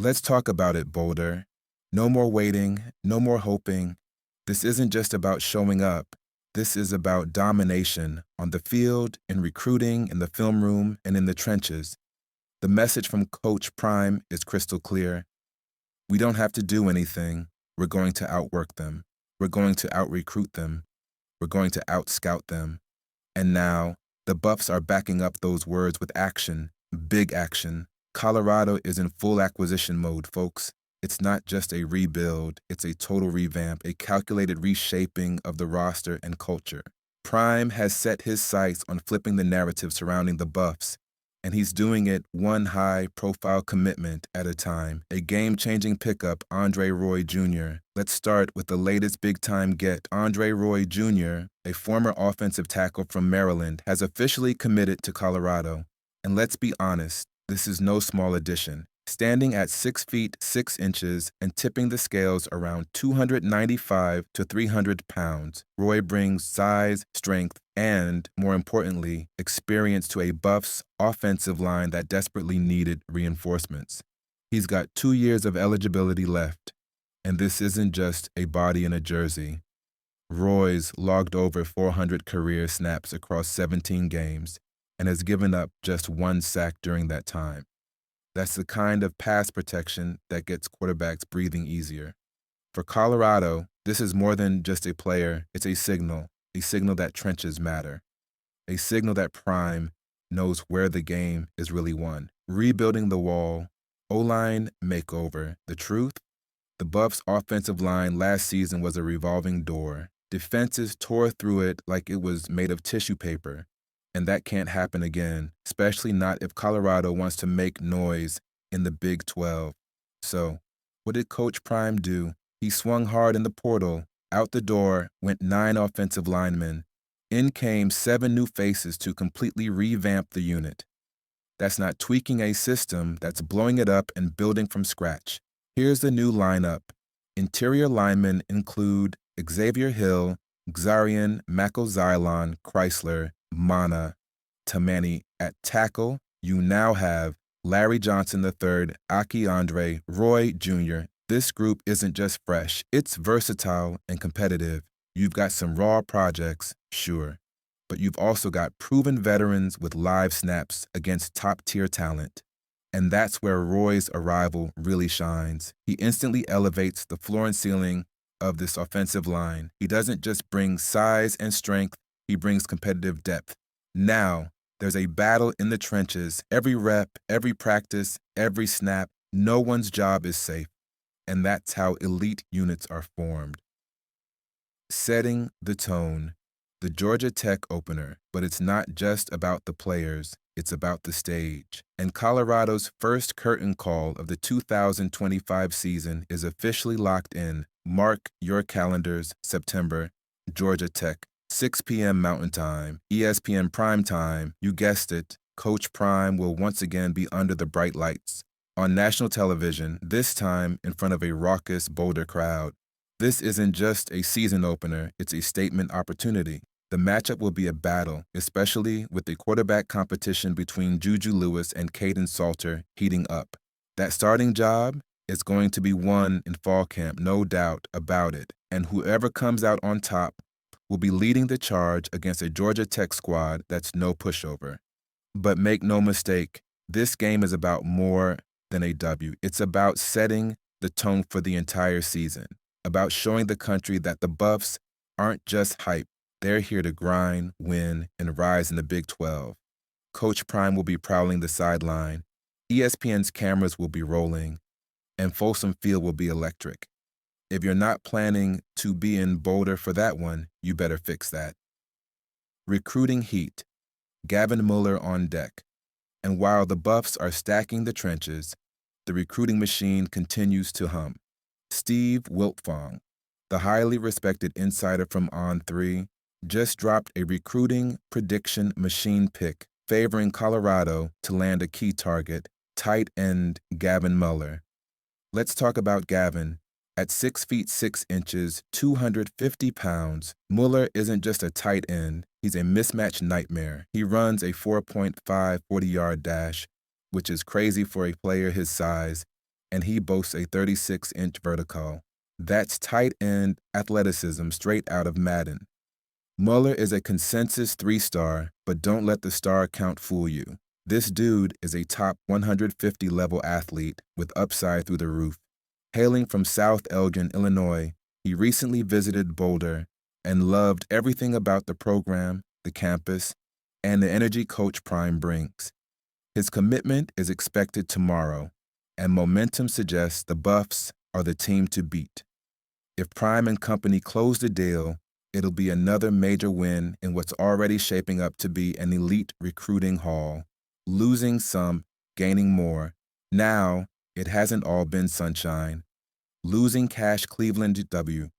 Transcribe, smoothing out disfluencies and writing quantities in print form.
Let's talk about it, Boulder. No more waiting, no more hoping. This isn't just about showing up. This is about domination on the field, in recruiting, in the film room, and in the trenches. The message from Coach Prime is crystal clear. We don't have to do anything. We're going to outwork them. We're going to out-recruit them. We're going to out-scout them. And now, the Buffs are backing up those words with action, big action. Colorado is in full acquisition mode, folks. It's not just a rebuild, it's a total revamp, a calculated reshaping of the roster and culture. Prime has set his sights on flipping the narrative surrounding the Buffs, and he's doing it one high-profile commitment at a time. A game-changing pickup, Andre Roy Jr. Let's start with the latest big-time get. Andre Roy Jr., a former offensive tackle from Maryland, has officially committed to Colorado. And let's be honest, this is no small addition. Standing at 6 feet 6 inches and tipping the scales around 295 to 300 pounds, Roy brings size, strength, and, more importantly, experience to a Buffs offensive line that desperately needed reinforcements. He's got 2 years of eligibility left, and this isn't just a body in a jersey. Roy's logged over 400 career snaps across 17 games and has given up just 1 sack during that time. That's the kind of pass protection that gets quarterbacks breathing easier. For Colorado, this is more than just a player, it's a signal that trenches matter, a signal that Prime knows where the game is really won. Rebuilding the wall, O-line makeover. The truth? The Buffs' offensive line last season was a revolving door. Defenses tore through it like it was made of tissue paper. And that can't happen again, especially not if Colorado wants to make noise in the Big 12. So, what did Coach Prime do? He swung hard in the portal. Out the door went 9 offensive linemen. In came 7 new faces to completely revamp the unit. That's not tweaking a system, that's blowing it up and building from scratch. Here's the new lineup. Interior linemen include Xavier Hill, Xarian Makoxylon Chrysler, Mana Tamani. At tackle, you now have Larry Johnson III, Aki Andre, Roy Jr. This group isn't just fresh, it's versatile and competitive. You've got some raw projects, sure, but you've also got proven veterans with live snaps against top-tier talent. And that's where Roy's arrival really shines. He instantly elevates the floor and ceiling of this offensive line. He doesn't just bring size and strength, he brings competitive depth. Now, there's a battle in the trenches. Every rep, every practice, every snap, no one's job is safe. And that's how elite units are formed. Setting the tone. The Georgia Tech opener. But it's not just about the players, it's about the stage. And Colorado's first curtain call of the 2025 season is officially locked in. Mark your calendars, September, Georgia Tech. 6 p.m. Mountain Time, ESPN Prime Time. You guessed it, Coach Prime will once again be under the bright lights. On national television, this time in front of a raucous Boulder crowd. This isn't just a season opener, it's a statement opportunity. The matchup will be a battle, especially with the quarterback competition between Juju Lewis and Kaden Salter heating up. That starting job is going to be won in fall camp, no doubt about it. And whoever comes out on top will be leading the charge against a Georgia Tech squad that's no pushover. But make no mistake, this game is about more than a W. It's about setting the tone for the entire season, about showing the country that the Buffs aren't just hype. They're here to grind, win, and rise in the Big 12. Coach Prime will be prowling the sideline. ESPN's cameras will be rolling, and Folsom Field will be electric. If you're not planning to be in Boulder for that one, you better fix that. Recruiting heat. Gavin Mueller on deck. And while the Buffs are stacking the trenches, the recruiting machine continues to hum. Steve Wiltfong, the highly respected insider from On3, just dropped a recruiting prediction machine pick favoring Colorado to land a key target, tight end Gavin Mueller. Let's talk about Gavin. At 6 feet 6 inches, 250 pounds, Mueller isn't just a tight end, he's a mismatch nightmare. He runs a 4.5 40-yard dash, which is crazy for a player his size, and he boasts a 36-inch vertical. That's tight end athleticism straight out of Madden. Mueller is a consensus 3-star, but don't let the star count fool you. This dude is a top 150 level athlete with upside through the roof. Hailing from South Elgin, Illinois, he recently visited Boulder and loved everything about the program, the campus, and the energy Coach Prime brings. His commitment is expected tomorrow, and momentum suggests the Buffs are the team to beat. If Prime and company close the deal, it'll be another major win in what's already shaping up to be an elite recruiting haul. Losing some, gaining more. Now, it hasn't all been sunshine. Losing Cash Cleveland W